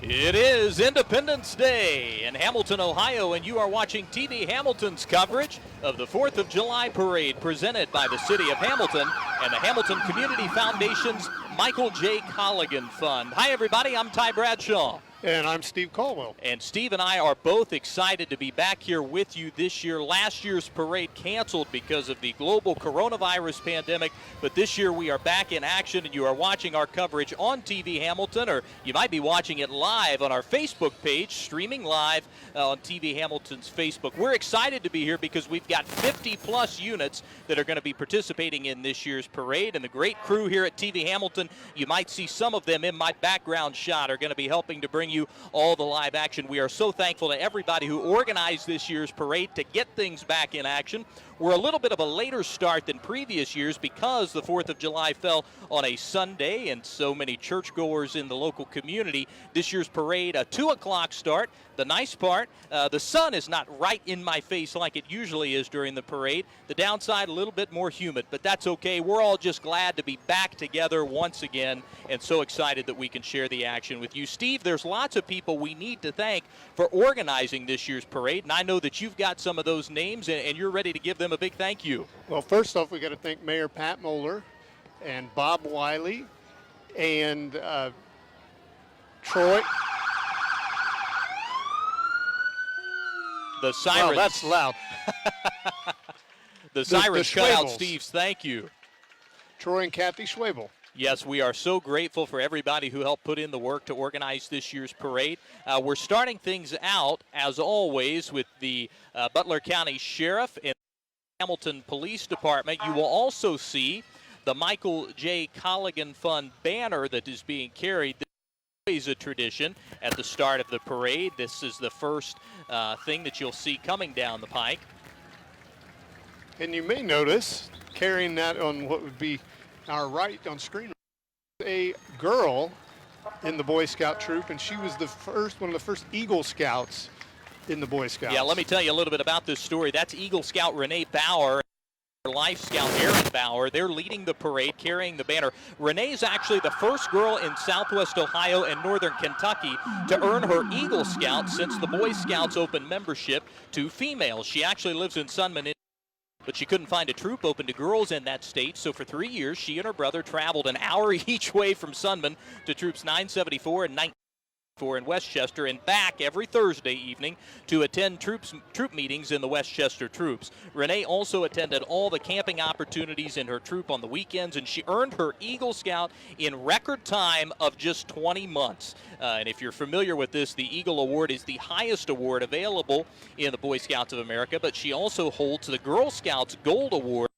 It is Independence Day in Hamilton, Ohio, and you are watching TV Hamilton's coverage of the 4th of July parade presented by the City of Hamilton and the Hamilton Community Foundation's Michael J. Colligan Fund. Hi, everybody. I'm Ty Bradshaw. And I'm Steve Caldwell. And Steve and I are both excited to be back here with you this year. Last year's parade canceled because of the global coronavirus pandemic, but this year we are back in action, and you are watching our coverage on TV Hamilton, or you might be watching it live on our Facebook page, streaming live on TV Hamilton's Facebook. We're excited to be here because we've got 50-plus units that are going to be participating in this year's parade, and the great crew here at TV Hamilton, you might see some of them in my background shot, are going to be helping to bring you all the live action. We are so thankful to everybody who organized this year's parade to get things back in action. We're a little bit of a later start than previous years because the 4th of July fell on a Sunday and so many churchgoers in the local community. This year's parade, a 2 o'clock start. The nice part, the sun is not right in my face like it usually is during the parade. The downside, a little bit more humid, but that's okay. We're all just glad to be back together once again and so excited that we can share the action with you. Steve, there's lots of people we need to thank for organizing this year's parade, and I know that you've got some of those names and you're ready to give them a big thank you. Well, first off, we got to thank Mayor Pat Moeller and Bob Wiley and Troy. The sirens. Wow, that's loud. The sirens cut out Schwabels. Steve's thank you. Troy and Kathy Schwabel. Yes, we are so grateful for everybody who helped put in the work to organize this year's parade. We're starting things out, as always, with the Butler County Sheriff and Hamilton Police Department. You will also see the Michael J. Colligan Fund banner that is being carried. Always a tradition at the start of the parade. This is the first thing that you'll see coming down the pike. And you may notice, carrying that on what would be our right on screen, a girl in the Boy Scout troop, and she was one of the first Eagle Scouts in the Boy Scouts. Yeah, let me tell you a little bit about this story. That's Eagle Scout Renee Bauer. Life Scout Aaron Bauer. They're leading the parade, carrying the banner. Renee's actually the first girl in Southwest Ohio and Northern Kentucky to earn her Eagle Scout since the Boy Scouts opened membership to females. She actually lives in Sunman, but she couldn't find a troop open to girls in that state, so for 3 years, she and her brother traveled an hour each way from Sunman to troops 974 and 974 in Westchester and back every Thursday evening to attend troop meetings in the Westchester troops. Renee also attended all the camping opportunities in her troop on the weekends, and she earned her Eagle Scout in record time of just 20 months. And if you're familiar with this, the Eagle Award is the highest award available in the Boy Scouts of America, but she also holds the Girl Scouts Gold Award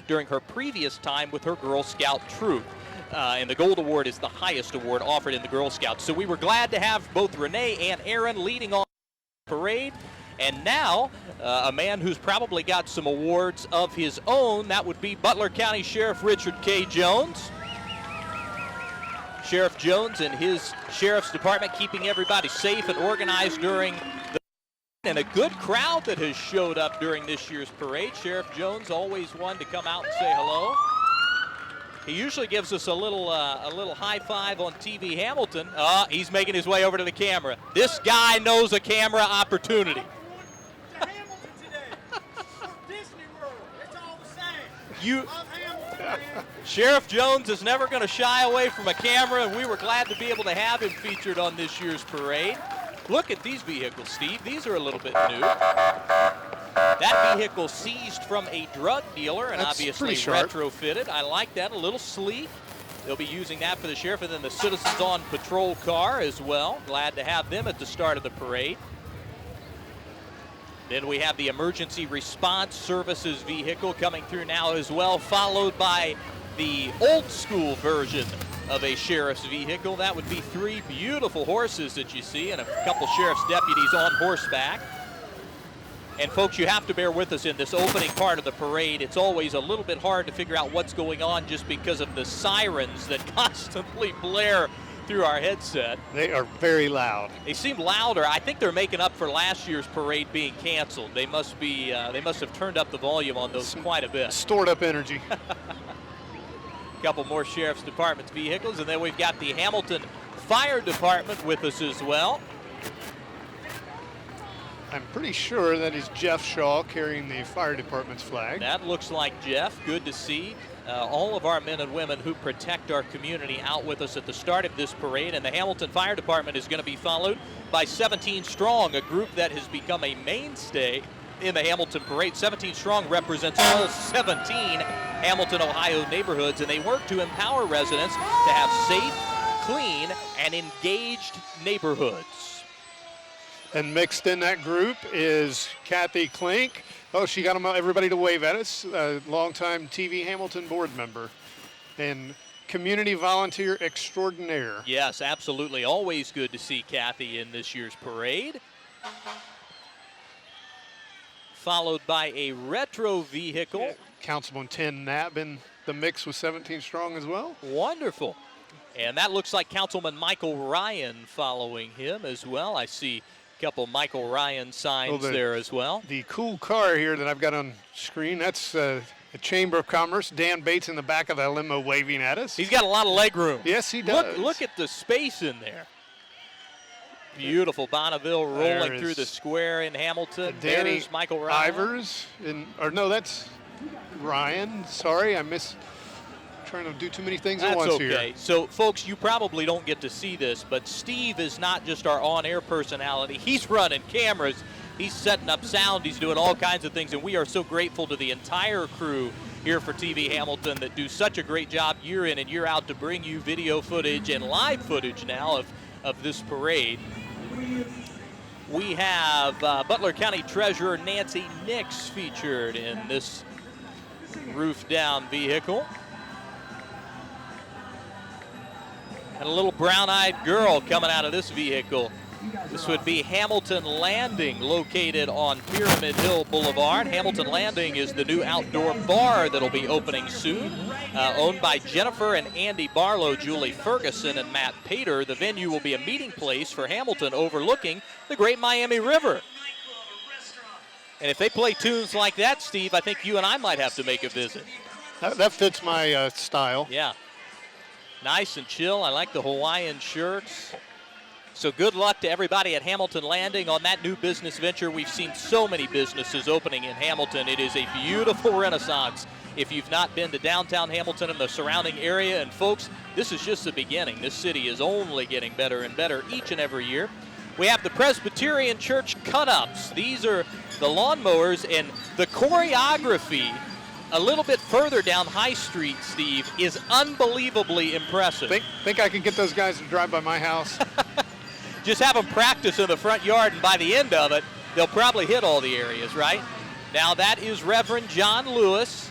during her previous time with her Girl Scout troop. And the Gold Award is the highest award offered in the Girl Scouts. So we were glad to have both Renee and Aaron leading on the parade. And now, a man who's probably got some awards of his own, that would be Butler County Sheriff Richard K. Jones. Sheriff Jones and his Sheriff's Department keeping everybody safe and organized during the and a good crowd that has showed up during this year's parade. Sheriff Jones always one to come out and say hello. He usually gives us a little high five on TV Hamilton. He's making his way over to the camera. This guy knows a camera opportunity. To Hamilton today. Disney World. It's all the same. Love Hamilton, man. Sheriff Jones is never going to shy away from a camera, and we were glad to be able to have him featured on this year's parade. Look at these vehicles, Steve. These are a little bit new. That vehicle seized from a drug dealer and That's obviously sharp. retrofitted. I like that, a little sleek. They'll be using that for the sheriff, and then the Citizens on Patrol car as well. Glad to have them at the start of the parade. Then we have the Emergency Response Services vehicle coming through now as well, followed by the old school version of a sheriff's vehicle. That would be 3 beautiful horses that you see and a couple sheriff's deputies on horseback. And folks, you have to bear with us in this opening part of the parade. It's always a little bit hard to figure out what's going on just because of the sirens that constantly blare through our headset. They are very loud. They seem louder. I think they're making up for last year's parade being canceled. They must have turned up the volume on those quite a bit. Stored up energy. A couple more Sheriff's Department's vehicles, and then we've got the Hamilton Fire Department with us as well. I'm pretty sure that is Jeff Shaw carrying the fire department's flag. That looks like Jeff. Good to see all of our men and women who protect our community out with us at the start of this parade. And the Hamilton Fire Department is going to be followed by 17 Strong, a group that has become a mainstay in the Hamilton Parade. 17 Strong represents all 17 Hamilton, Ohio neighborhoods, and they work to empower residents to have safe, clean, and engaged neighborhoods. And mixed in that group is Kathy Klink. Oh, she got everybody to wave at us. A longtime TV Hamilton board member and community volunteer extraordinaire. Yes, absolutely. Always good to see Kathy in this year's parade. Followed by a retro vehicle. Yeah. Councilman Tim Knapp in the mix with 17 Strong as well. Wonderful. And that looks like Councilman Michael Ryan following him as well. I see a couple Michael Ryan signs there as well. The cool car here that I've got on screen, that's the Chamber of Commerce. Dan Bates in the back of the limo waving at us. He's got a lot of leg room. Yes, he does. Look at the space in there. Beautiful. Bonneville rolling through the square in Hamilton. There's Michael Ryan. Ivers, no, that's Ryan. Sorry, trying to do too many things at once here. That's okay. So, folks, you probably don't get to see this, but Steve is not just our on-air personality. He's running cameras. He's setting up sound. He's doing all kinds of things, and we are so grateful to the entire crew here for TV Hamilton that do such a great job year in and year out to bring you video footage and live footage now of this parade. We have Butler County Treasurer Nancy Nix featured in this roof-down vehicle. And a little brown-eyed girl coming out of this vehicle. This would be Hamilton Landing, located on Pyramid Hill Boulevard. Hamilton Landing is the new outdoor bar that'll be opening soon. Owned by Jennifer and Andy Barlow, Julie Ferguson, and Matt Pater. The venue will be a meeting place for Hamilton overlooking the Great Miami River. And if they play tunes like that, Steve, I think you and I might have to make a visit. That fits my style. Yeah. Nice and chill. I like the Hawaiian shirts. So good luck to everybody at Hamilton Landing on that new business venture. We've seen so many businesses opening in Hamilton. It is a beautiful renaissance if you've not been to downtown Hamilton and the surrounding area. And folks, this is just the beginning. This city is only getting better and better each and every year. We have the Presbyterian Church cut-ups. These are the lawnmowers, and the choreography a little bit further down High Street, Steve, is unbelievably impressive. Think I can get those guys to drive by my house? Just have them practice in the front yard, and by the end of it, they'll probably hit all the areas, right? Now that is Reverend John Lewis,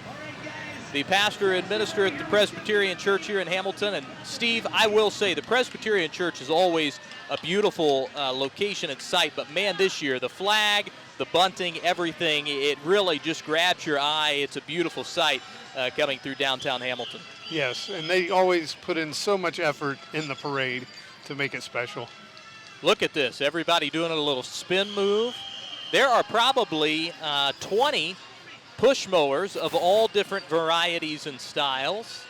the pastor and minister at the Presbyterian Church here in Hamilton. And Steve, I will say the Presbyterian Church is always a beautiful location and site, but man, this year, the flag, the bunting, everything, it really just grabs your eye. It's a beautiful sight coming through downtown Hamilton. Yes, and they always put in so much effort in the parade to make it special. Look at this, everybody doing a little spin move. There are probably 20 push mowers of all different varieties and styles.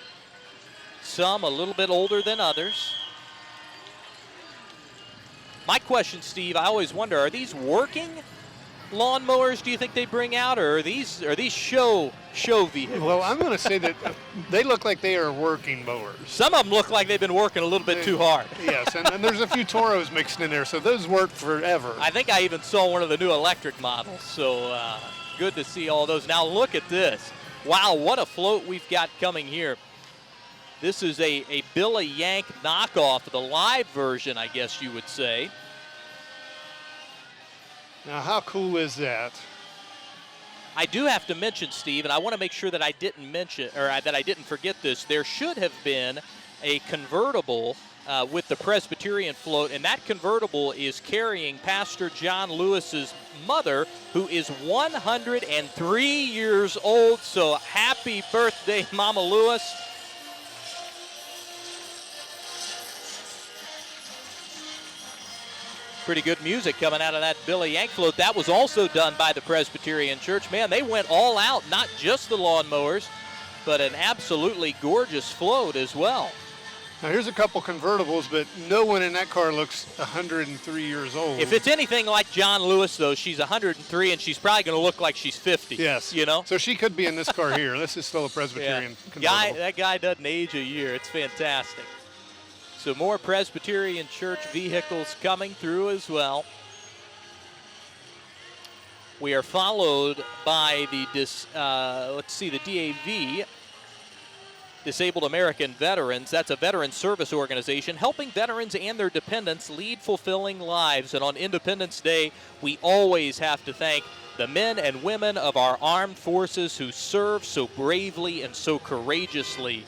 Some a little bit older than others. My question, Steve, I always wonder, are these working lawnmowers do you think they bring out, or are these show vehicles? Well, I'm going to say that they look like they are working mowers. Some of them look like they've been working a little bit too hard. Yes, and there's a few Toros mixed in there, so those work forever. I think I even saw one of the new electric models, so good to see all those. Now look at this. Wow, what a float we've got coming here. This is a Billy Yank knockoff, the live version, I guess you would say. Now, how cool is that? I do have to mention, Steve, and I want to make sure that I didn't mention, or that I didn't forget this. There should have been a convertible with the Presbyterian float, and that convertible is carrying Pastor John Lewis's mother, who is 103 years old. So happy birthday, Mama Lewis. Pretty good music coming out of that Billy Yank float. That was also done by the Presbyterian Church. Man, they went all out, not just the lawnmowers, but an absolutely gorgeous float as well. Now here's a couple convertibles, but no one in that car looks 103 years old. If it's anything like John Lewis, though, she's 103, and she's probably going to look like she's 50. Yes. You know? So she could be in this car here. This is still a Presbyterian convertible. That guy doesn't age a year. It's fantastic. So more Presbyterian Church vehicles coming through as well. We are followed by the DAV, Disabled American Veterans. That's a veteran service organization helping veterans and their dependents lead fulfilling lives. And on Independence Day, we always have to thank the men and women of our armed forces who serve so bravely and so courageously.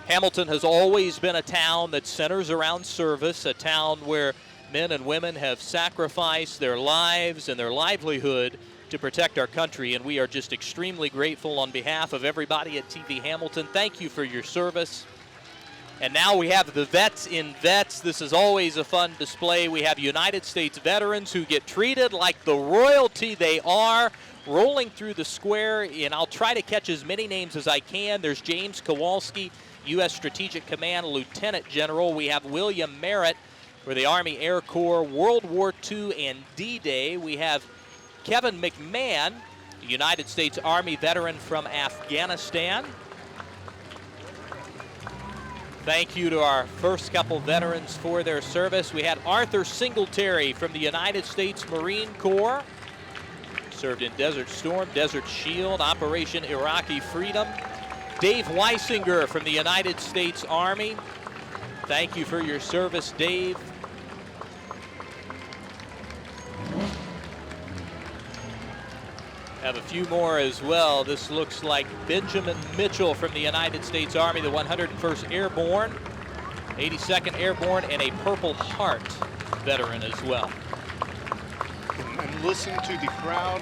Hamilton has always been a town that centers around service, a town where men and women have sacrificed their lives and their livelihood to protect our country, and we are just extremely grateful on behalf of everybody at TV Hamilton. Thank you for your service. And now we have the vets in vets. This is always a fun display. We have United States veterans who get treated like the royalty they are, rolling through the square, and I'll try to catch as many names as I can. There's James Kowalski, U.S. Strategic Command Lieutenant General. We have William Merritt for the Army Air Corps, World War II and D-Day. We have Kevin McMahon, United States Army veteran from Afghanistan. Thank you to our first couple veterans for their service. We had Arthur Singletary from the United States Marine Corps. Served in Desert Storm, Desert Shield, Operation Iraqi Freedom. Dave Weisinger from the United States Army. Thank you for your service, Dave. Have a few more as well. This looks like Benjamin Mitchell from the United States Army, the 101st Airborne, 82nd Airborne, and a Purple Heart veteran as well. And listen to the crowd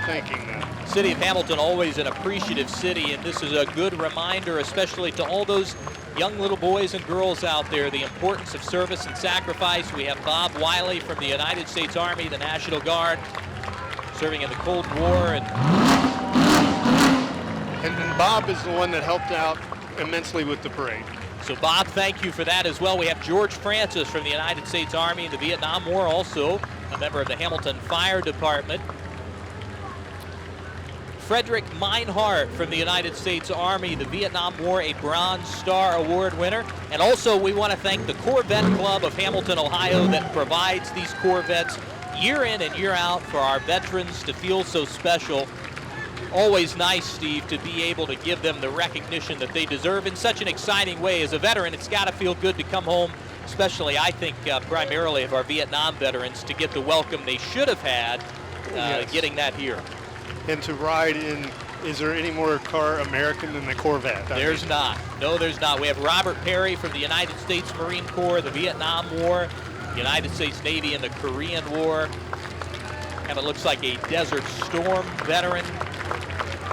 thanking them. City of Hamilton, always an appreciative city, and this is a good reminder, especially to all those young little boys and girls out there, the importance of service and sacrifice. We have Bob Wiley from the United States Army, the National Guard, serving in the Cold War. And Bob is the one that helped out immensely with the parade. So Bob, thank you for that as well. We have George Francis from the United States Army in the Vietnam War, also a member of the Hamilton Fire Department. Frederick Meinhardt from the United States Army, the Vietnam War, a Bronze Star Award winner. And also we want to thank the Corvette Club of Hamilton, Ohio, that provides these Corvettes year in and year out for our veterans to feel so special. Always nice, Steve, to be able to give them the recognition that they deserve in such an exciting way. As a veteran, it's got to feel good to come home, especially, I think, primarily of our Vietnam veterans, to get the welcome they should have had Yes. getting that here. And to ride in, is there any more car American than the Corvette? There's not. No, there's not. We have Robert Perry from the United States Marine Corps, the Vietnam War, United States Navy in the Korean War. And it looks like a Desert Storm veteran.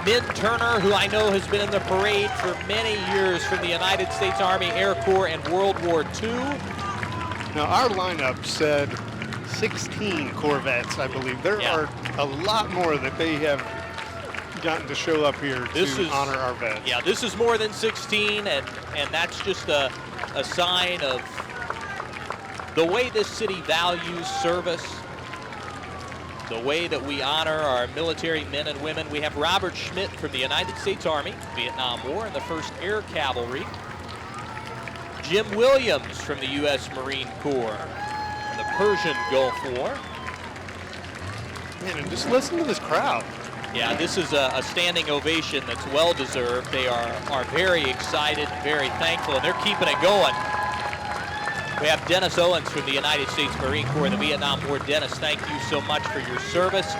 Min Turner, who I know has been in the parade for many years from the United States Army Air Corps and World War II. Now, our lineup said 16 Corvettes, I believe. There are a lot more that they have gotten to show up here to honor our vets. Yeah, this is more than 16, and that's just a sign of the way this city values service, the way that we honor our military men and women. We have Robert Schmidt from the United States Army, Vietnam War, and the 1st Air Cavalry. Jim Williams from the U.S. Marine Corps, and the Persian Gulf War. Man, and just listen to this crowd. Yeah, this is a standing ovation that's well-deserved. They are very excited, very thankful, and they're keeping it going. We have Dennis Owens from the United States Marine Corps and the Vietnam War. Dennis, thank you so much for your service.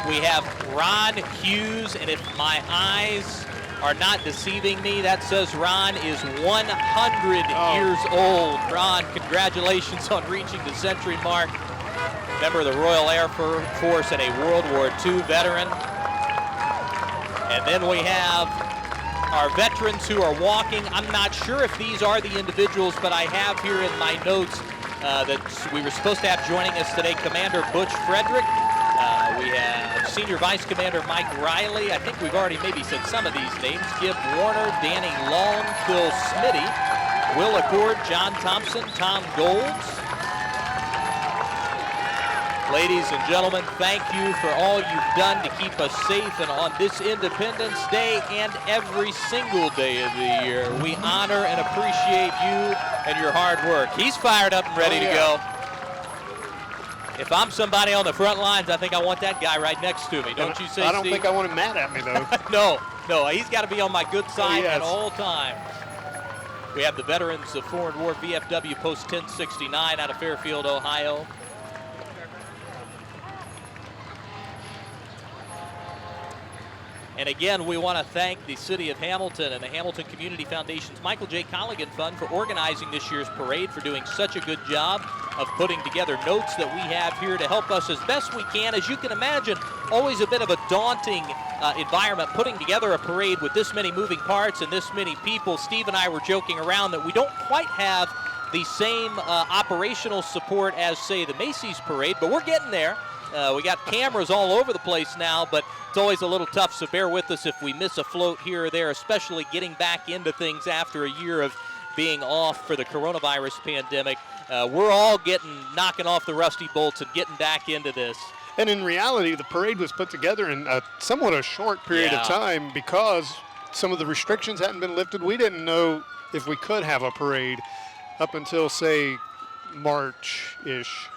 We have Ron Hughes, and if my eyes are not deceiving me, that says Ron is 100 years old. Ron, congratulations on reaching the century mark. Member of the Royal Air Force and a World War II veteran. And then we have our veterans who are walking. I'm not sure if these are the individuals, but I have here in my notes that we were supposed to have joining us today Commander Butch Frederick. We have Senior Vice Commander Mike Riley. I think we've already maybe said some of these names. Gib Warner, Danny Long, Phil Smitty, Will Accord, John Thompson, Tom Golds. Ladies and gentlemen, thank you for all you've done to keep us safe and on this Independence Day and every single day of the year. We honor and appreciate you and your hard work. He's fired up and ready to go. If I'm somebody on the front lines, I think I want that guy right next to me. Don't you say, I don't Steve? think I want him mad at me, though. No, he's got to be on my good side yes. at all times. We have the veterans of Foreign War VFW Post 1069 out of Fairfield, Ohio. And again, we want to thank the City of Hamilton and the Hamilton Community Foundation's Michael J. Colligan Fund for organizing this year's parade, for doing such a good job of putting together notes that we have here to help us as best we can. As you can imagine, always a bit of a daunting environment putting together a parade with this many moving parts and this many people. Steve and I were joking around that we don't quite have the same operational support as, say, the Macy's parade, but we're getting there. We got cameras all over the place now, but it's always a little tough, so bear with us if we miss a float here or there, especially getting back into things after a year of being off for the coronavirus pandemic. We're all knocking off the rusty bolts and getting back into this. And in reality, the parade was put together in somewhat a short period of time because some of the restrictions hadn't been lifted. We didn't know if we could have a parade up until, say, March-ish.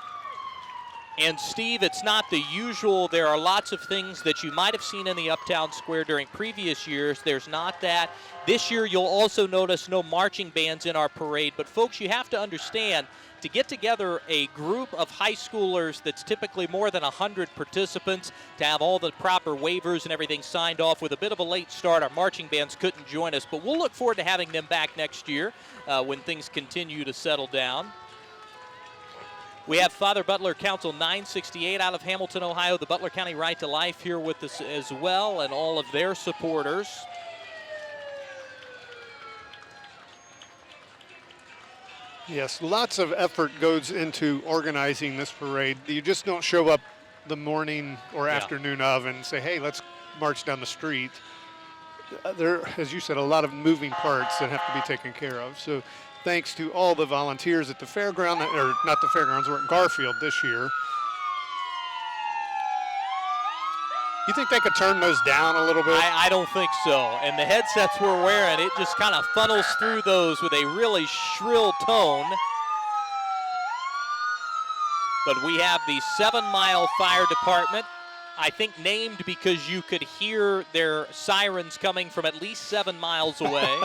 And Steve, it's not the usual. There are lots of things that you might have seen in the Uptown Square during previous years. There's not that. This year you'll also notice no marching bands in our parade. But folks, you have to understand, to get together a group of high schoolers that's typically more than 100 participants, to have all the proper waivers and everything signed off with a bit of a late start, our marching bands couldn't join us. But we'll look forward to having them back next year when things continue to settle down. We have Father Butler Council 968 out of Hamilton, Ohio, the Butler County Right to Life here with us as well, and all of their supporters. Yes, lots of effort goes into organizing this parade. You just don't show up the morning or afternoon of and say, hey, let's march down the street. There, as you said, a lot of moving parts that have to be taken care of. So thanks to all the volunteers at the fairground, or not the fairgrounds, we're at Garfield this year. You think they could turn those down a little bit? I don't think so. And the headsets we're wearing, it just kind of funnels through those with a really shrill tone. But we have the 7 Mile Fire Department, I think named because you could hear their sirens coming from at least 7 miles away.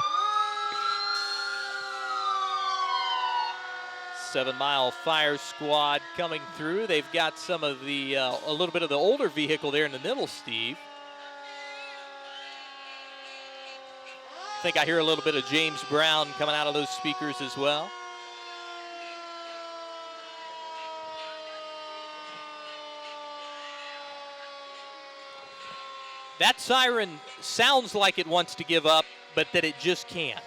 7 Mile Fire Squad coming through. They've got some of the, a little bit of the older vehicle there in the middle, Steve. I think I hear a little bit of James Brown coming out of those speakers as well. That siren sounds like it wants to give up, but that it just can't.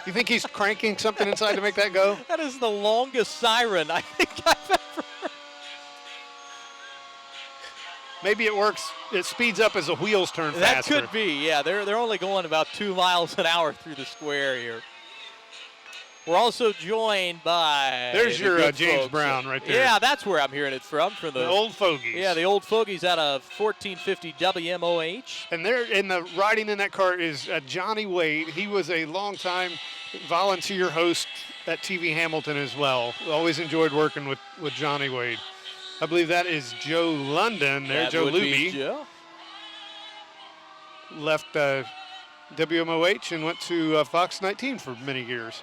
You think he's cranking something inside to make that go? That is the longest siren I think I've ever heard. Maybe it works, it speeds up as the wheels turn That faster. could be, yeah. They're only going about 2 miles an hour through the square here. We're also joined by There's the your good James folks. Brown right there. Yeah, that's where I'm hearing it from The old fogies. Yeah, the old fogies out of 1450 WMOH. And there in the riding in that car is Johnny Wade. He was a longtime volunteer host at TV Hamilton as well. Always enjoyed working with Johnny Wade. I believe that is Joe London there. That Joe would be Luby Joe. left WMOH and went to Fox 19 for many years.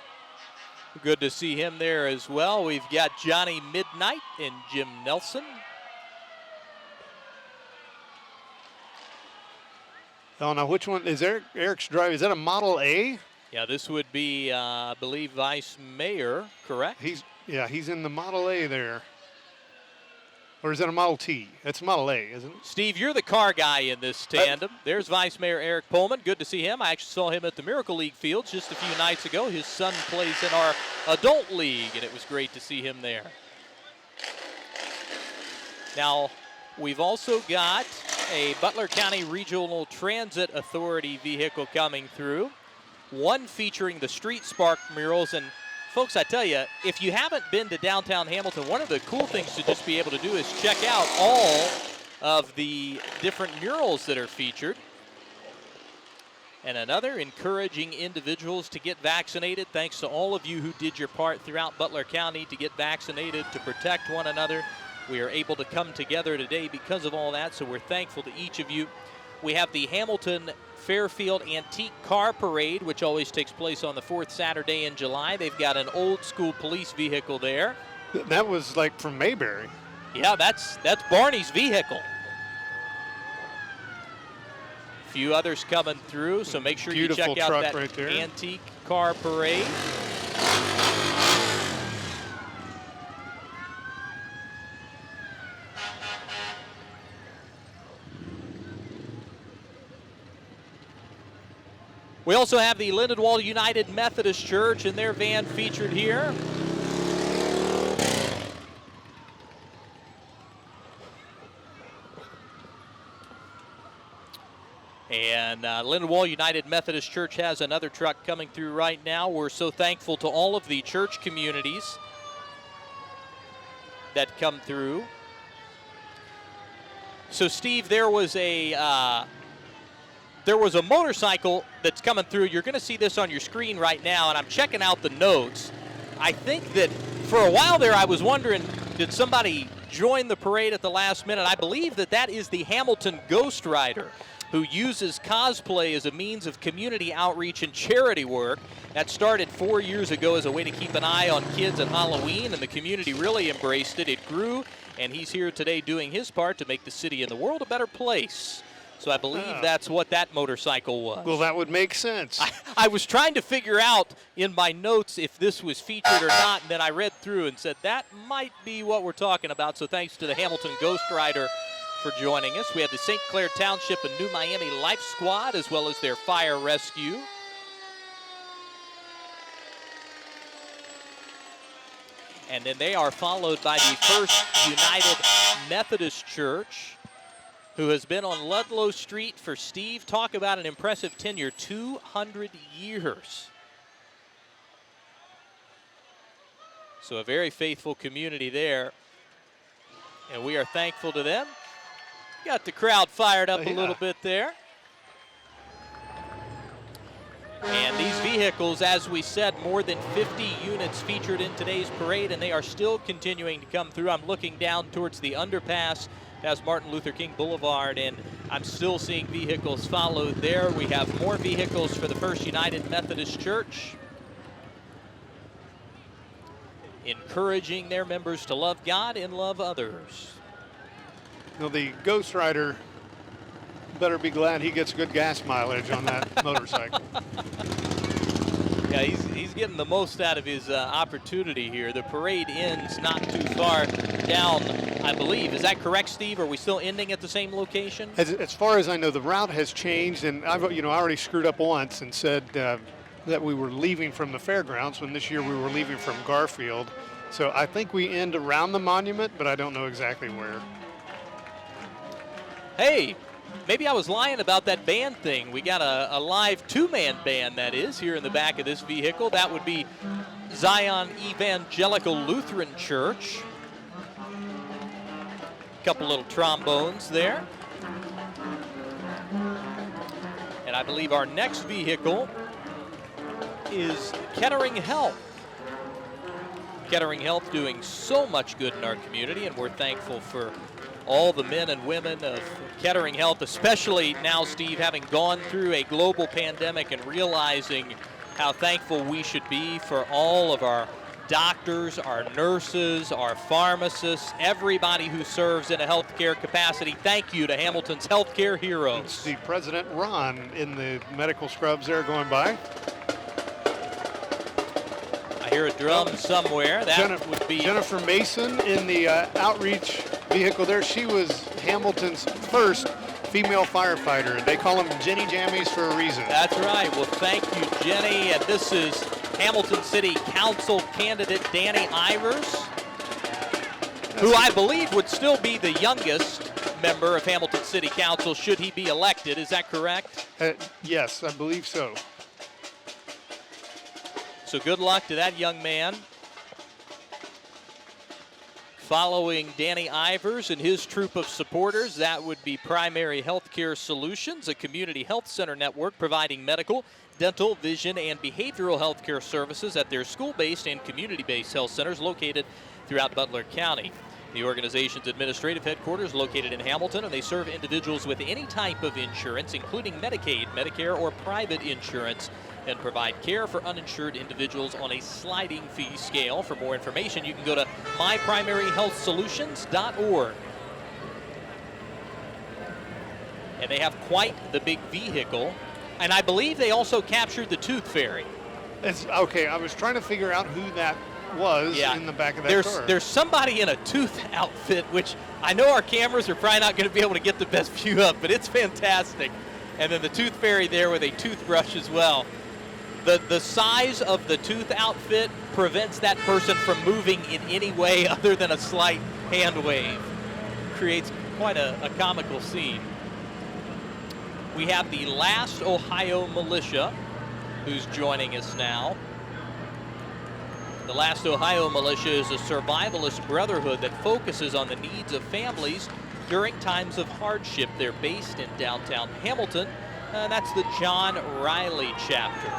Good to see him there as well. We've got Johnny Midnight and Jim Nelson. Oh, now which one is Eric's drive? Is that a Model A? Yeah, this would be, I believe, Vice Mayor, correct? He's in the Model A there. Or is that a Model T? That's a Model A, isn't it? Steve, you're the car guy in this tandem. There's Vice Mayor Eric Pullman. Good to see him. I actually saw him at the Miracle League fields just a few nights ago. His son plays in our adult league, and it was great to see him there. Now, we've also got a Butler County Regional Transit Authority vehicle coming through. one featuring the Street Spark murals. And folks, I tell you, if you haven't been to downtown Hamilton, one of the cool things to just be able to do is check out all of the different murals that are featured. And another encouraging individuals to get vaccinated. Thanks to all of you who did your part throughout Butler County to get vaccinated, to protect one another. We are able to come together today because of all that, so we're thankful to each of you. We have the Hamilton Fairfield Antique Car Parade, which always takes place on the 4th Saturday in July. They've got an old school police vehicle there. That was like from Mayberry. Yeah, that's Barney's vehicle. Few others coming through, so make sure Beautiful you check out truck that right there. Antique Car Parade. We also have the Lindenwold United Methodist Church and their van featured here. And Lindenwold United Methodist Church has another truck coming through right now. We're so thankful to all of the church communities that come through. So, Steve, there was a motorcycle that's coming through. You're going to see this on your screen right now, and I'm checking out the notes. I think that for a while there I was wondering, did somebody join the parade at the last minute? I believe that is the Hamilton Ghost Rider, who uses cosplay as a means of community outreach and charity work. That started 4 years ago as a way to keep an eye on kids at Halloween, and the community really embraced it. It grew, and he's here today doing his part to make the city and the world a better place. So I believe that's what that motorcycle was. Well, that would make sense. I was trying to figure out in my notes if this was featured or not, and then I read through and said that might be what we're talking about. So thanks to the Hamilton Ghost Rider for joining us. We have the St. Clair Township and New Miami Life Squad, as well as their fire rescue. And then they are followed by the First United Methodist Church, who has been on Ludlow Street for, Steve, talk about an impressive tenure, 200 years. So a very faithful community there, and we are thankful to them. Got the crowd fired up a little bit there. And these vehicles, as we said, more than 50 units featured in today's parade, and they are still continuing to come through. I'm looking down towards the underpass past Martin Luther King Boulevard, and I'm still seeing vehicles followed there. We have more vehicles for the First United Methodist Church, encouraging their members to love God and love others. Well, the Ghost Rider better be glad he gets good gas mileage on that motorcycle. Yeah, he's getting the most out of his opportunity here. The parade ends not too far down, I believe. Is that correct, Steve? Are we still ending at the same location? As far as I know, the route has changed, and I already screwed up once and said that we were leaving from the fairgrounds when this year we were leaving from Garfield. So I think we end around the monument, but I don't know exactly where. Hey, maybe I was lying about that band thing. We got a live two-man band, that is, here in the back of this vehicle. That would be Zion Evangelical Lutheran Church. Couple little trombones there. And I believe our next vehicle is Kettering Health. Kettering Health doing so much good in our community, and we're thankful for all the men and women of Kettering Health, especially now, Steve, having gone through a global pandemic and realizing how thankful we should be for all of our doctors, our nurses, our pharmacists, everybody who serves in a healthcare capacity. Thank you to Hamilton's healthcare heroes. It's the President Ron in the medical scrubs there going by. I hear a drum somewhere. That would be Jennifer Mason in the outreach vehicle there. She was Hamilton's first female firefighter. They call them Jenny Jammies for a reason. That's right. Well, thank you, Jenny. And this is Hamilton City Council candidate Danny Ivers, who I believe would still be the youngest member of Hamilton City Council should he be elected. Is that correct? Yes, I believe so. So good luck to that young man. Following Danny Ivers and his troop of supporters, that would be Primary Healthcare Solutions, a community health center network providing medical, dental, vision, and behavioral health care services at their school-based and community-based health centers located throughout Butler County. The organization's administrative headquarters located in Hamilton, and they serve individuals with any type of insurance, including Medicaid, Medicare, or private insurance, and provide care for uninsured individuals on a sliding fee scale. For more information, you can go to myprimaryhealthsolutions.org. And they have quite the big vehicle. And I believe they also captured the Tooth Fairy. Okay, I was trying to figure out who that was in the back of that car. There's somebody in a tooth outfit, which I know our cameras are probably not going to be able to get the best view of, but it's fantastic. And then the Tooth Fairy there with a toothbrush as well. The size of the tooth outfit prevents that person from moving in any way other than a slight hand wave. Creates quite a comical scene. We have the Last Ohio Militia, who's joining us now. The Last Ohio Militia is a survivalist brotherhood that focuses on the needs of families during times of hardship. They're based in downtown Hamilton. That's the John Riley chapter.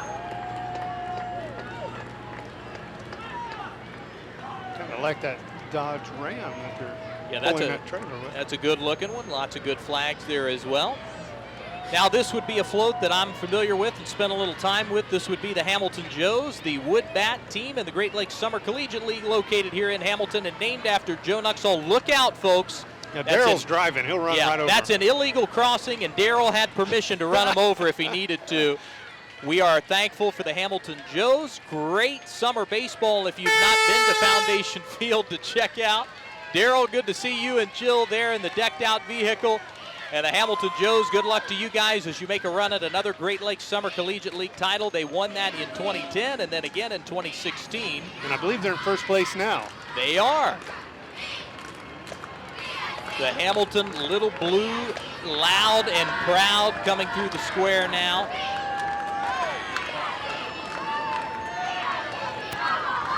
Kind of like that Dodge Ram that they're pulling that trailer with. That's a good looking one. Lots of good flags there as well. Now this would be a float that I'm familiar with and spent a little time with. This would be the Hamilton Joes, the Wood Bat team in the Great Lakes Summer Collegiate League located here in Hamilton and named after Joe Nuxhall. Look out, folks. Now Daryl's driving. He'll run right over. That's an illegal crossing, and Daryl had permission to run him over if he needed to. We are thankful for the Hamilton Joes. Great summer baseball if you've not been to Foundation Field to check out. Daryl, good to see you and Jill there in the decked out vehicle. And the Hamilton Joes, good luck to you guys as you make a run at another Great Lakes Summer Collegiate League title. They won that in 2010 and then again in 2016. And I believe they're in first place now. They are. The Hamilton Little Blue, loud and proud, coming through the square now.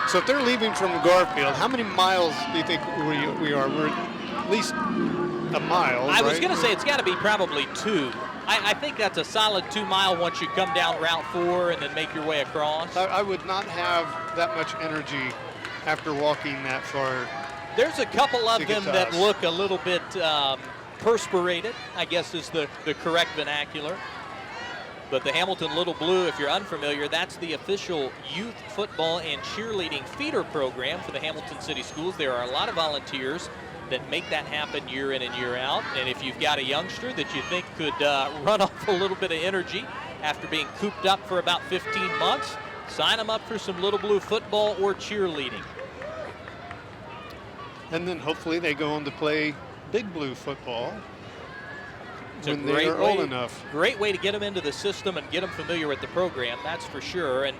So if they're leaving from Garfield, how many miles do you think we are? We're at least a mile, I was going to say it's got to be probably 2. I think that's a solid 2 mile once you come down Route 4 and then make your way across. I would not have that much energy after walking that far. There's a couple of them that look a little bit perspirated, I guess is the correct vernacular. But the Hamilton Little Blue, if you're unfamiliar, that's the official youth football and cheerleading feeder program for the Hamilton City Schools. There are a lot of volunteers that make that happen year in and year out. And if you've got a youngster that you think could run off a little bit of energy after being cooped up for about 15 months, sign them up for some Little Blue football or cheerleading. And then hopefully they go on to play Big Blue football when they are old enough. Great way to get them into the system and get them familiar with the program, that's for sure. And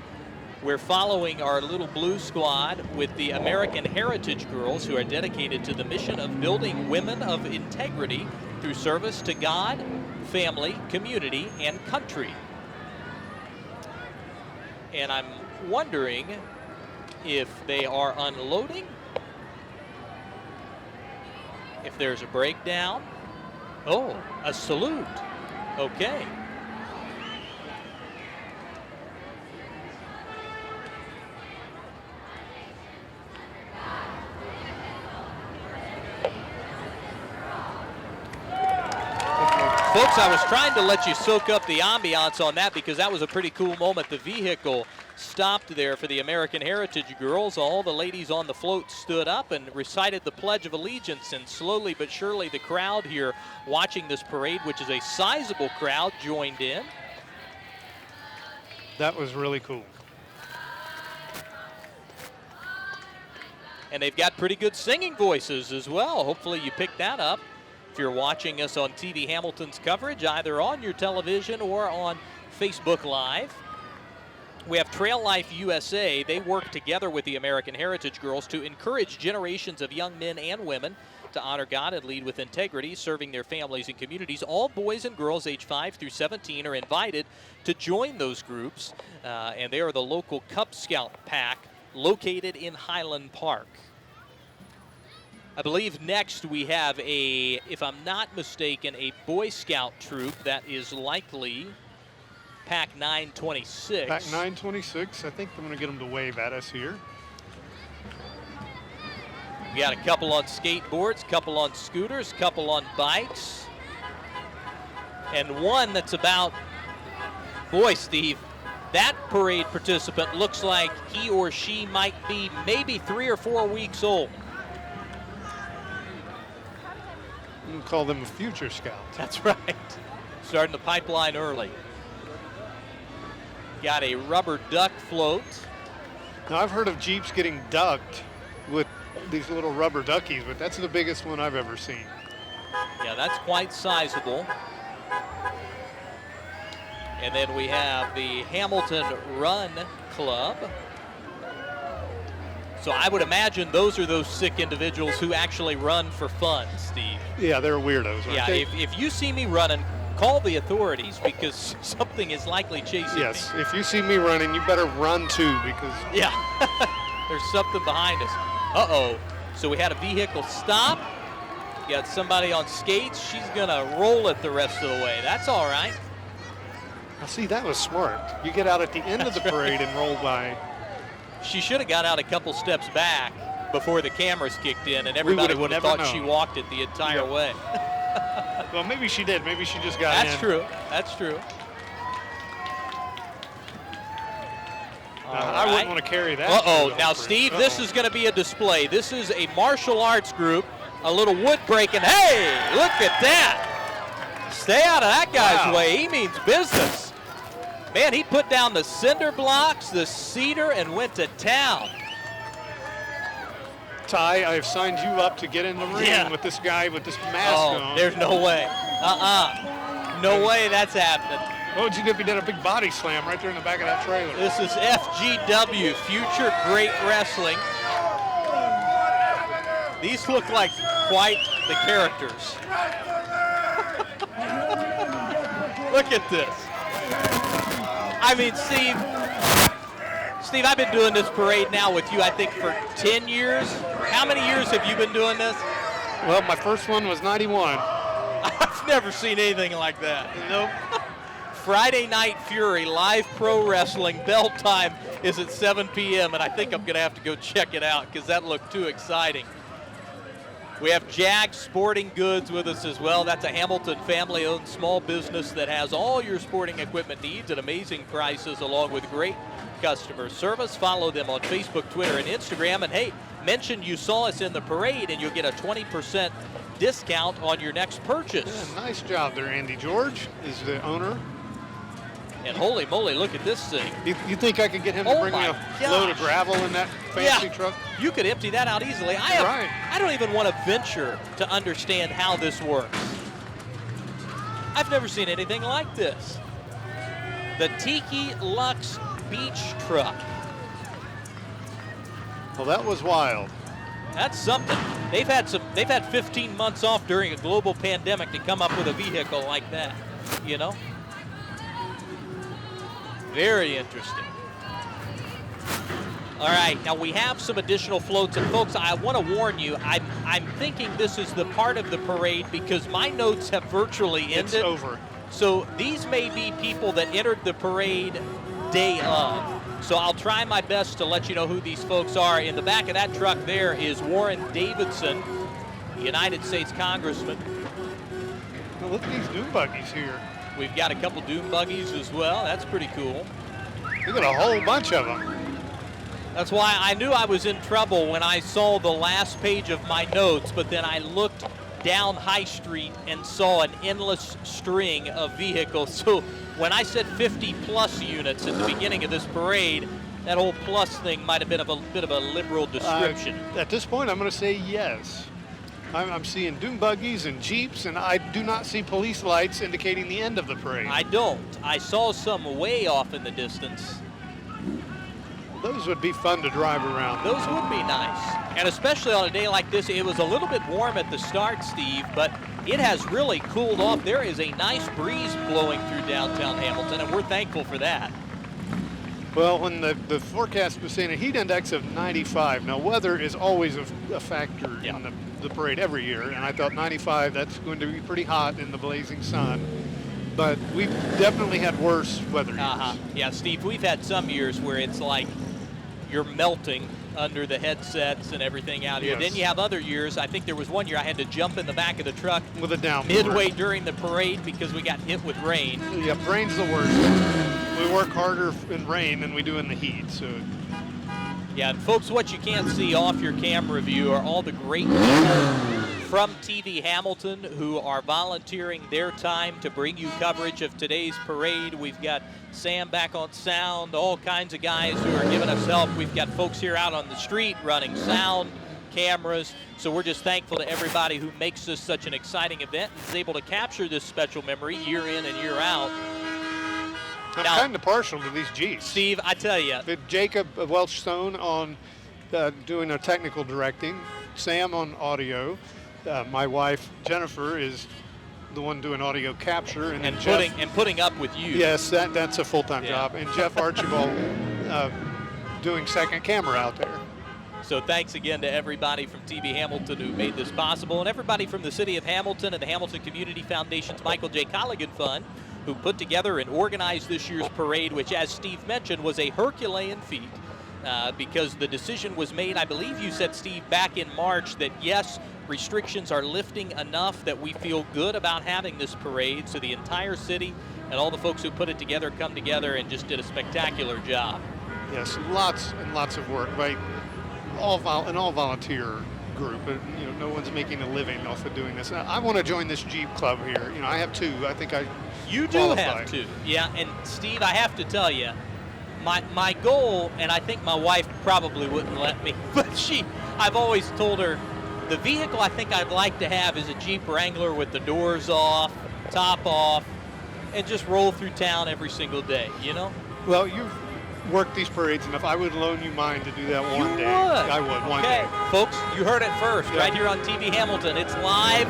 we're following our Little Blue squad with the American Heritage Girls, who are dedicated to the mission of building women of integrity through service to God, family, community, and country. And I'm wondering if they are unloading, if there's a breakdown. Oh, a salute. Okay. Folks, I was trying to let you soak up the ambiance on that because that was a pretty cool moment. The vehicle stopped there for the American Heritage Girls. All the ladies on the float stood up and recited the Pledge of Allegiance, and slowly but surely the crowd here watching this parade, which is a sizable crowd, joined in. That was really cool. And they've got pretty good singing voices as well. Hopefully you picked that up. If you're watching us on TV Hamilton's coverage, either on your television or on Facebook Live. We have Trail Life USA. They work together with the American Heritage Girls to encourage generations of young men and women to honor God and lead with integrity, serving their families and communities. All boys and girls age 5 through 17 are invited to join those groups, and they are the local Cub Scout pack located in Highland Park. I believe next we have if I'm not mistaken, a Boy Scout troop that is likely Pack 926. Pack 926. I think I'm going to get them to wave at us here. We got a couple on skateboards, couple on scooters, couple on bikes, and one that's about, boy, Steve, that parade participant looks like he or she might be maybe 3 or 4 weeks old. I'm going to call them a future scout. That's right. Starting the pipeline early. Got a rubber duck float. Now, I've heard of Jeeps getting ducked with these little rubber duckies, but that's the biggest one I've ever seen. Yeah, that's quite sizable. And then we have the Hamilton Run Club. So I would imagine those are those sick individuals who actually run for fun, Steve. Yeah, they're weirdos, aren't Yeah, they? if you see me running, call the authorities because something is likely chasing Yes, me. if you see me running, you better run too, because Yeah, there's something behind us. Uh-oh, so we had a vehicle stop. You got somebody on skates. She's gonna roll it the rest of the way. That's all right. now see, that was smart. You get out at the end of the parade and roll by. She should have got out a couple steps back before the cameras kicked in, and everybody would've would have never thought she known. walked it the entire Yep. way. Well, maybe she did. Maybe she just got in. That's true. That's true. I wouldn't want to carry that. Uh-oh. through Now, the Steve, parade. this is going to be a display. This is a martial arts group, a little wood breaking. Hey, look at that. Stay out of that guy's Wow. way. He means business. Man, he put down the cinder blocks, the cedar, and went to town. Ty, I've signed you up to get in the ring Yeah. with this guy with this mask Oh, on. there's no way. No way that's happening. What would you do if he did a big body slam right there in the back of that trailer? This is FGW, Future Great Wrestling. These look like quite the characters. Look at this. I mean, Steve, I've been doing this parade now with you, I think, for 10 years. How many years have you been doing this? Well, my first one was 91. I've never seen anything like that. Nope. Friday Night Fury, live pro wrestling. Bell time is at 7 p.m., and I think I'm going to have to go check it out because that looked too exciting. We have Jag Sporting Goods with us as well. That's a Hamilton family-owned small business that has all your sporting equipment needs at amazing prices along with great customer service. Follow them on Facebook, Twitter, and Instagram. And, hey, mention you saw us in the parade, and you'll get a 20% discount on your next purchase. Yeah, nice job there, Andy George is the owner. And holy moly, look at this thing. You think I could get him to Oh bring me my a load of gosh. gravel in that fancy Yeah. truck? You could empty that out easily. Right. I don't even want to venture to understand how this works. I've never seen anything like this. The Tiki Lux Beach Truck. Well, that was wild. That's something. They've had 15 months off during a global pandemic to come up with a vehicle like that, you know? Very interesting. All right, now we have some additional floats, and folks, I want to warn you, I'm thinking this is the part of the parade because my notes have virtually ended. It's over. So these may be people that entered the parade day of. So I'll try my best to let you know who these folks are. In the back of that truck there is Warren Davidson, United States Congressman. Now look at these dune buggies here. We've got a couple dune buggies as well. That's pretty cool. We got a whole bunch of them. That's why I knew I was in trouble when I saw the last page of my notes, but then I looked down High Street and saw an endless string of vehicles. So when I said 50 plus units at the beginning of this parade, that whole plus thing might have been a bit of a liberal description. At this point, I'm going to say yes. I'm seeing dune buggies and Jeeps, and I do not see police lights indicating the end of the parade. I don't. I saw some way off in the distance. those would be fun to drive around. Those would be nice. And especially on a day like this, it was a little bit warm at the start, Steve, but it has really cooled off. There is a nice breeze blowing through downtown Hamilton, and we're thankful for that. Well, when the forecast was saying a heat index of 95, now weather is always a factor Yeah. in the parade every year, and I thought 95, that's going to be pretty hot in the blazing sun. But we've definitely had worse weather years. Yeah, Steve, we've had some years where it's like you're melting under the headsets and everything out here. Yes. Then you have other years. I think there was one year I had to jump in the back of the truck With a downpour. midway during the parade because we got hit with rain. Yeah, rain's the worst. We work harder in rain than we do in the heat. So Yeah, and folks, what you can't see off your camera view are all the great people from TV Hamilton who are volunteering their time to bring you coverage of today's parade. We've got Sam back on sound, all kinds of guys who are giving us help. We've got folks here out on the street running sound, cameras. So we're just thankful to everybody who makes this such an exciting event and is able to capture this special memory year in and year out. I'm Now- kind of partial to these Jeeps. Steve, I tell you, Jacob Welch Stone on doing our technical directing, Sam on audio. My wife Jennifer is the one doing audio capture, and then Jeff, putting up with you. yes, that's a full-time Yeah. job, and Jeff Archibald doing second camera out there. So thanks again to everybody from TV Hamilton who made this possible, and everybody from the City of Hamilton and the Hamilton Community Foundation's Michael J. Colligan Fund, who put together and organized this year's parade, which, as Steve mentioned, was a Herculean feat because the decision was made, I believe you said, Steve, back in March that, yes, restrictions are lifting enough that we feel good about having this parade. So the entire city and all the folks who put it together come together and just did a spectacular job. Yes, lots and lots of work by an all volunteer group. You know, no one's making a living off of doing this. I want to join this Jeep club here. You know, I have two. I think You do qualify. have to. Yeah, and Steve, I have to tell you, my goal, and I think my wife probably wouldn't let me, but I've always told her, the vehicle I think I'd like to have is a Jeep Wrangler with the doors off, top off, and just roll through town every single day, you know? Well, you've worked these parades enough. I would loan you mine to do that one You day. would. I would one Okay, day. folks, you heard it first, Yeah. right here on TV Hamilton. It's live,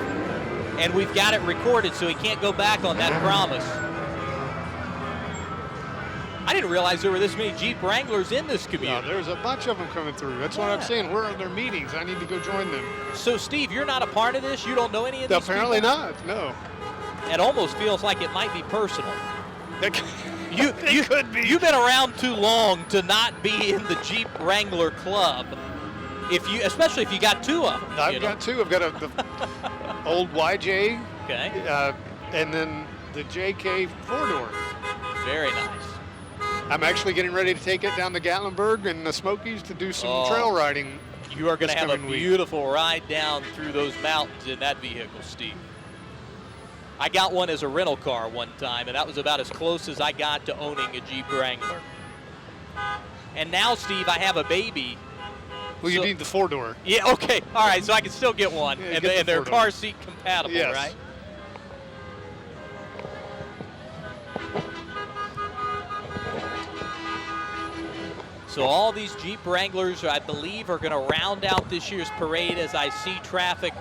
and we've got it recorded, so he can't go back on that promise. I didn't realize there were this many Jeep Wranglers in this No, community. there's a bunch of them coming through. That's what I'm Yeah. saying. Where are their meetings? I need to go join them. So, Steve, you're not a part of this? You don't know any of these Apparently people? not. No. It almost feels like it might be personal. It Could be. You've been around too long to not be in the Jeep Wrangler Club. Especially if you got two of them. I've got two. I've got the old YJ, Okay, and then the JK four-door. very nice. I'm actually getting ready to take it down to Gatlinburg and the Smokies to do some Oh. trail riding. You are going to This have a coming week. beautiful ride down through those mountains in that vehicle, Steve. I got one as a rental car one time, and that was about as close as I got to owning a Jeep Wrangler. And now, Steve, I have a baby. Well, you So- need the four-door. Yeah, okay. All right, so I can still get one. Yeah, and get the they're four-door. car seat compatible, Yes. right? So all these Jeep Wranglers, I believe, are going to round out this year's parade as I see traffic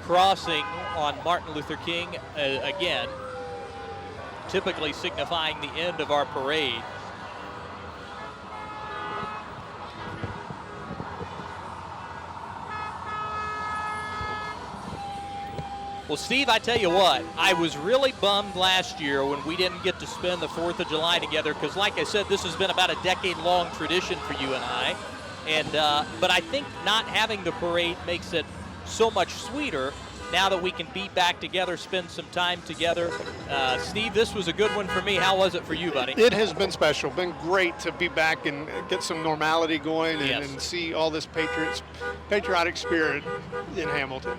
crossing on Martin Luther King again, typically signifying the end of our parade. Well, Steve, I tell you what, I was really bummed last year when we didn't get to spend the 4th of July together because, like I said, this has been about a decade-long tradition for you and I. But I think not having the parade makes it so much sweeter now that we can be back together, spend some time together. Steve, this was a good one for me. How was it for you, buddy? It has been special. Been great to be back and get some normality going and, Yes. and see all this patriotic spirit in Hamilton.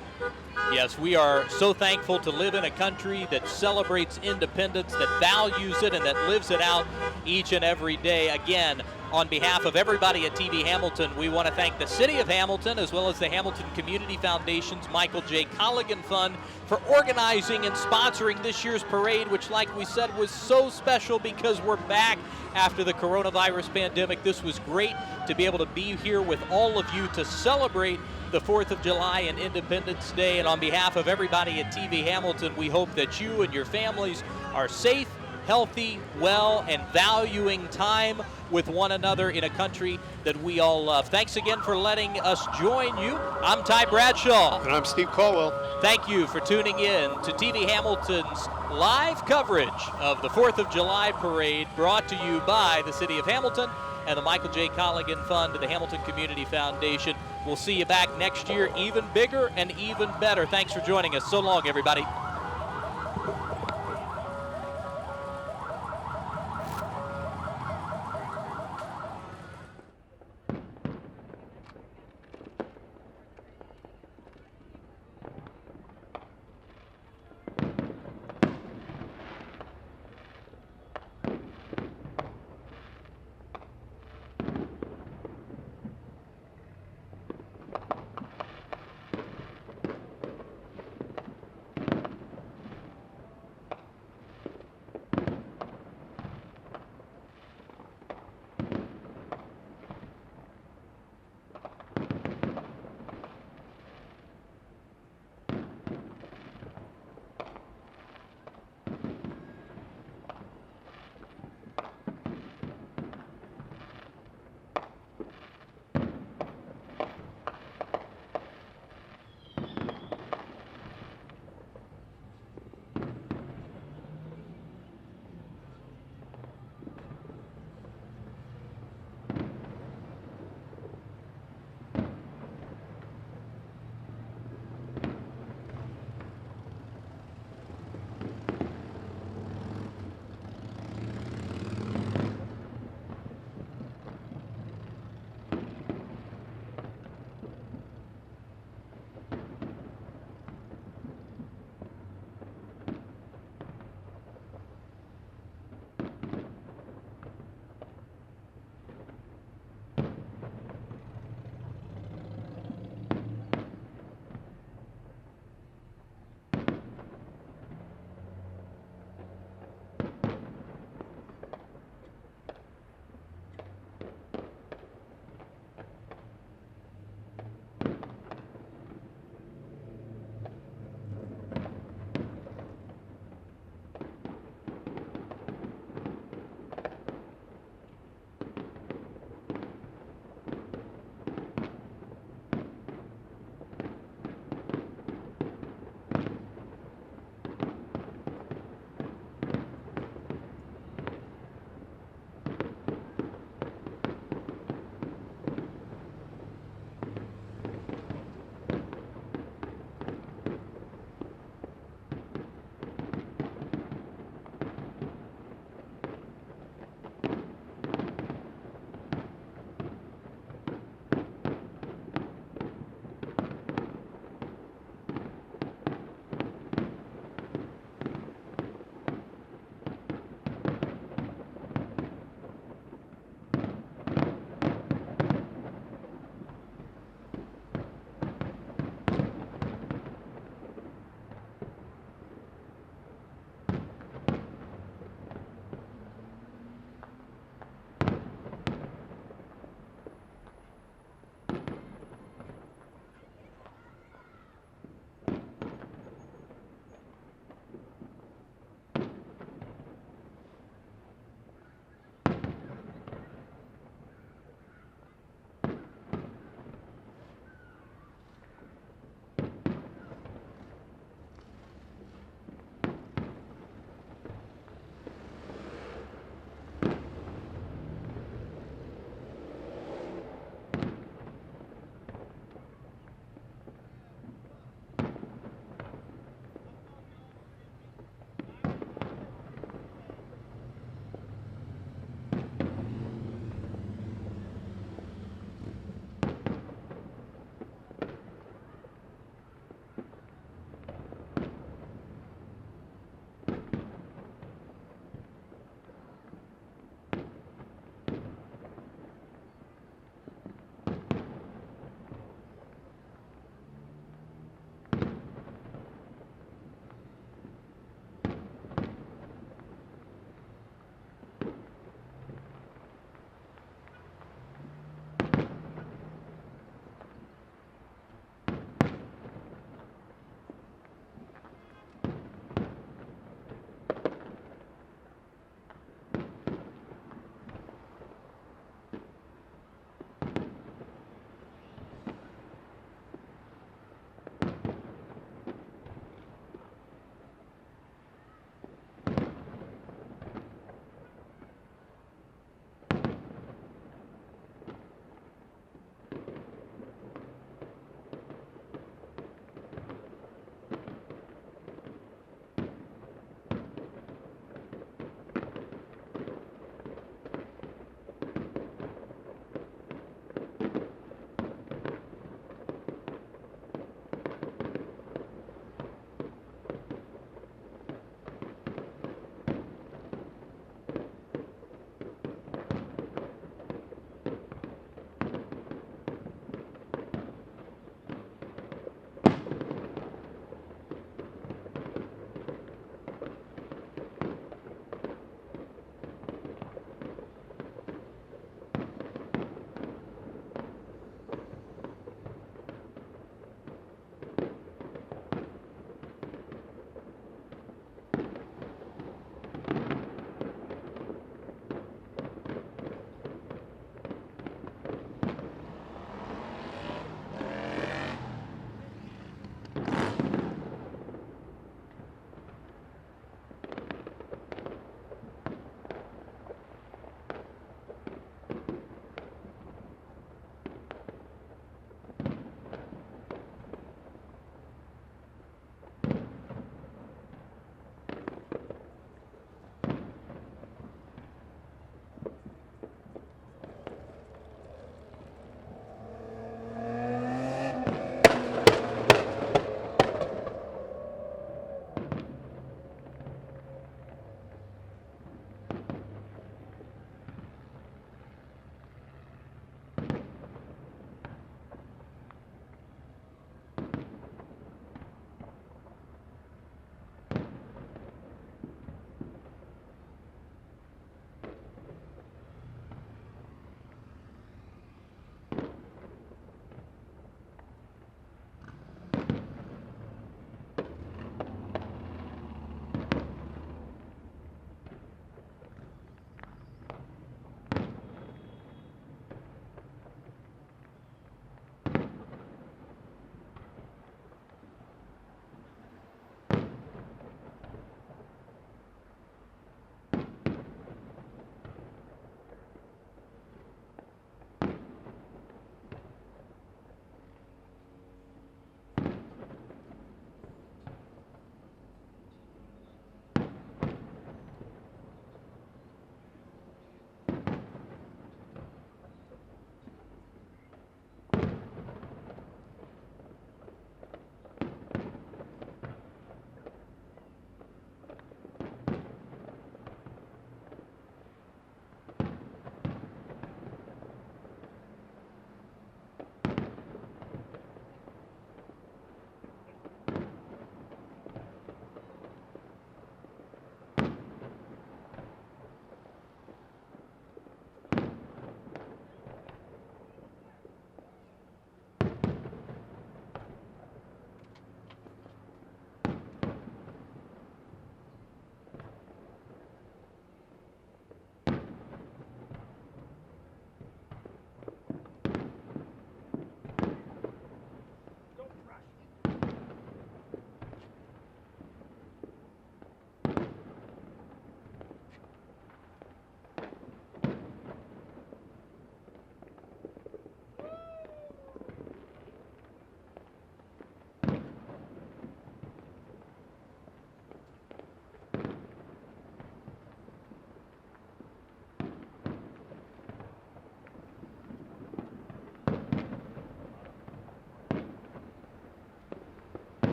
Yes, we are so thankful to live in a country that celebrates independence, that values it, and that lives it out each and every day. Again, On behalf of everybody at TV Hamilton, we want to thank the City of Hamilton as well as the Hamilton Community Foundation's Michael J. Colligan Fund for organizing and sponsoring this year's parade, which, like we said, was so special because we're back after the coronavirus pandemic. This was great to be able to be here with all of you to celebrate the 4th of July and Independence Day. And on behalf of everybody at TV Hamilton, we hope that you and your families are safe, healthy, well, and valuing time with one another in a country that we all love. Thanks again for letting us join you. I'm Ty Bradshaw. And I'm Steve Caldwell. Thank you for tuning in to TV Hamilton's live coverage of the 4th of July parade, brought to you by the City of Hamilton and the Michael J. Colligan Fund and the Hamilton Community Foundation. We'll see you back next year, even bigger and even better. Thanks for joining us. So long, everybody.